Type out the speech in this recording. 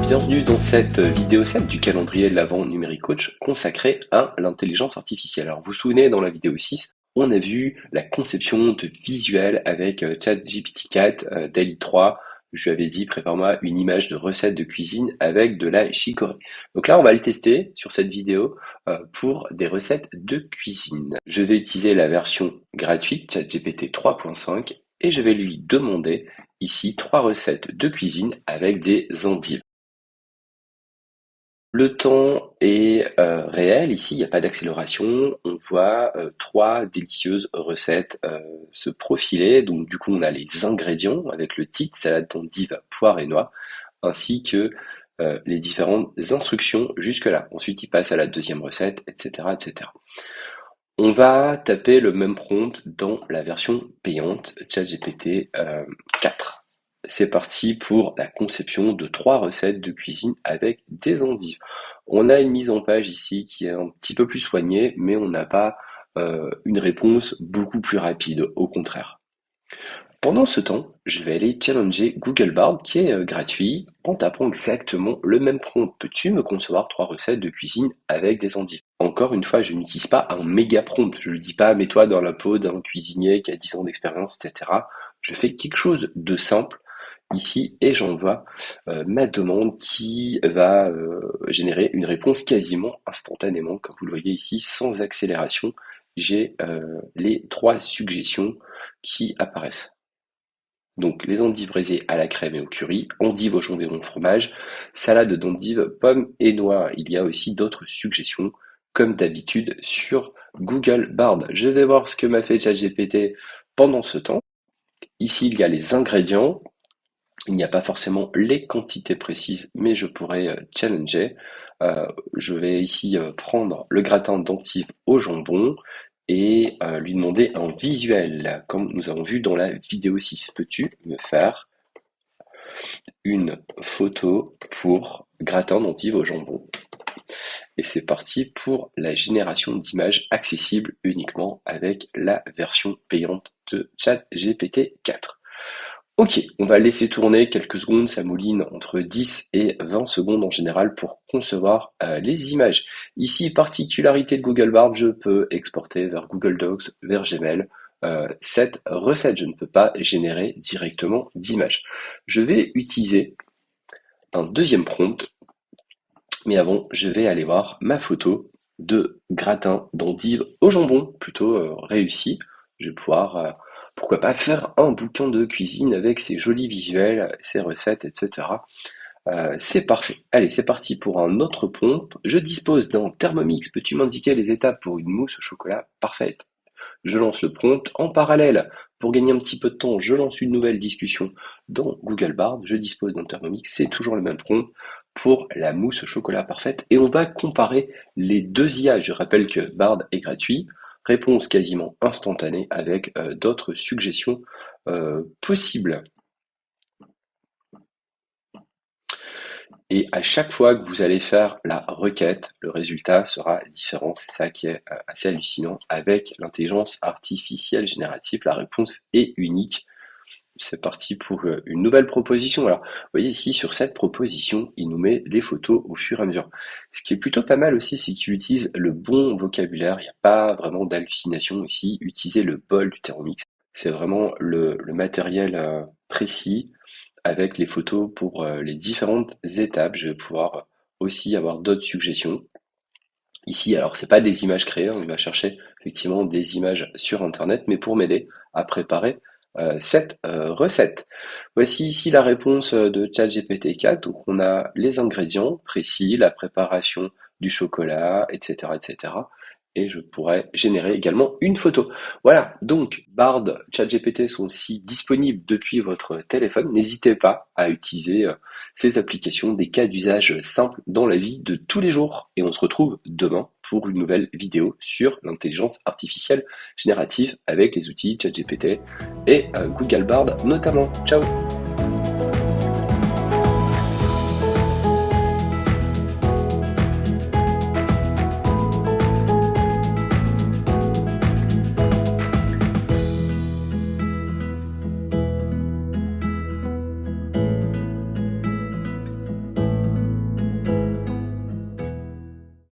Bienvenue dans cette vidéo 7 du calendrier de l'Avent Numérique Coach consacré à l'intelligence artificielle. Alors vous vous souvenez, dans la vidéo 6, on a vu la conception de visuels avec ChatGPT-4, DALL-E 3. Je lui avais dit, prépare-moi une image de recette de cuisine avec de la chicorée. Donc là, on va le tester sur cette vidéo pour des recettes de cuisine. Je vais utiliser la version gratuite ChatGPT 3.5 et je vais lui demander ici 3 recettes de cuisine avec des endives. Le temps est réel, ici il n'y a pas d'accélération, on voit 3 délicieuses recettes se profiler, donc du coup on a les ingrédients avec le titre, salade d'endives, poire et noix, ainsi que les différentes instructions jusque-là. Ensuite il passe à la deuxième recette, etc., etc. On va taper le même prompt dans la version payante ChatGPT 4. C'est parti pour la conception de 3 recettes de cuisine avec des endives. On a une mise en page ici qui est un petit peu plus soignée, mais on n'a pas une réponse beaucoup plus rapide, au contraire. Pendant ce temps, je vais aller challenger Google Bard qui est gratuit en tapant exactement le même prompt. Peux-tu me concevoir 3 recettes de cuisine avec des endives? Encore une fois, je n'utilise pas un méga prompt. Je ne lui dis pas mets-toi dans la peau d'un cuisinier qui a 10 ans d'expérience, etc. Je fais quelque chose de simple ici et j'envoie ma demande qui va générer une réponse quasiment instantanément. Comme vous le voyez ici, sans accélération, j'ai les 3 suggestions qui apparaissent. Donc les endives braisées à la crème et au curry, endives au jambon fromage, salade d'endives, pommes et noix. Il y a aussi d'autres suggestions, comme d'habitude sur Google Bard. Je vais voir ce que m'a fait ChatGPT pendant ce temps. Ici, il y a les ingrédients. Il n'y a pas forcément les quantités précises, mais je pourrais challenger. Je vais ici prendre le gratin d'endives au jambon et lui demander un visuel, comme nous avons vu dans la vidéo 6. Peux-tu me faire une photo pour gratin d'endives au jambon? Et c'est parti pour la génération d'images accessibles uniquement avec la version payante de ChatGPT 4. Ok, on va laisser tourner quelques secondes, ça mouline entre 10 et 20 secondes en général pour concevoir les images. Ici, particularité de Google Bard, je peux exporter vers Google Docs, vers Gmail, cette recette. Je ne peux pas générer directement d'images. Je vais utiliser un deuxième prompt, mais avant, je vais aller voir ma photo de gratin d'endives au jambon, plutôt réussi. Je vais pouvoir pourquoi pas faire un bouquin de cuisine avec ses jolis visuels, ses recettes, etc. C'est parfait. Allez, c'est parti pour un autre prompt. Je dispose d'un Thermomix. Peux-tu m'indiquer les étapes pour une mousse au chocolat parfaite? Je lance le prompt en parallèle. Pour gagner un petit peu de temps, je lance une nouvelle discussion dans Google Bard. Je dispose d'un Thermomix. C'est toujours le même prompt pour la mousse au chocolat parfaite. Et on va comparer les deux IA. Je rappelle que Bard est gratuit. Réponse quasiment instantanée avec d'autres suggestions possibles. Et à chaque fois que vous allez faire la requête, le résultat sera différent. C'est ça qui est assez hallucinant. Avec l'intelligence artificielle générative, la réponse est unique. C'est parti pour une nouvelle proposition. Alors, vous voyez ici, sur cette proposition, il nous met les photos au fur et à mesure. Ce qui est plutôt pas mal aussi, c'est qu'il utilise le bon vocabulaire. Il n'y a pas vraiment d'hallucination ici. Utiliser le bol du Thermomix, c'est vraiment le matériel précis avec les photos pour les différentes étapes. Je vais pouvoir aussi avoir d'autres suggestions. Ici, alors c'est pas des images créées, on va chercher effectivement des images sur Internet, mais pour m'aider à préparer cette recette. Voici ici la réponse de ChatGPT 4. Donc on a les ingrédients précis, la préparation du chocolat, etc., etc. Et je pourrais générer également une photo. Voilà, donc Bard, ChatGPT sont aussi disponibles depuis votre téléphone. N'hésitez pas à utiliser ces applications, des cas d'usage simples dans la vie de tous les jours. Et on se retrouve demain pour une nouvelle vidéo sur l'intelligence artificielle générative avec les outils ChatGPT et Google Bard notamment. Ciao!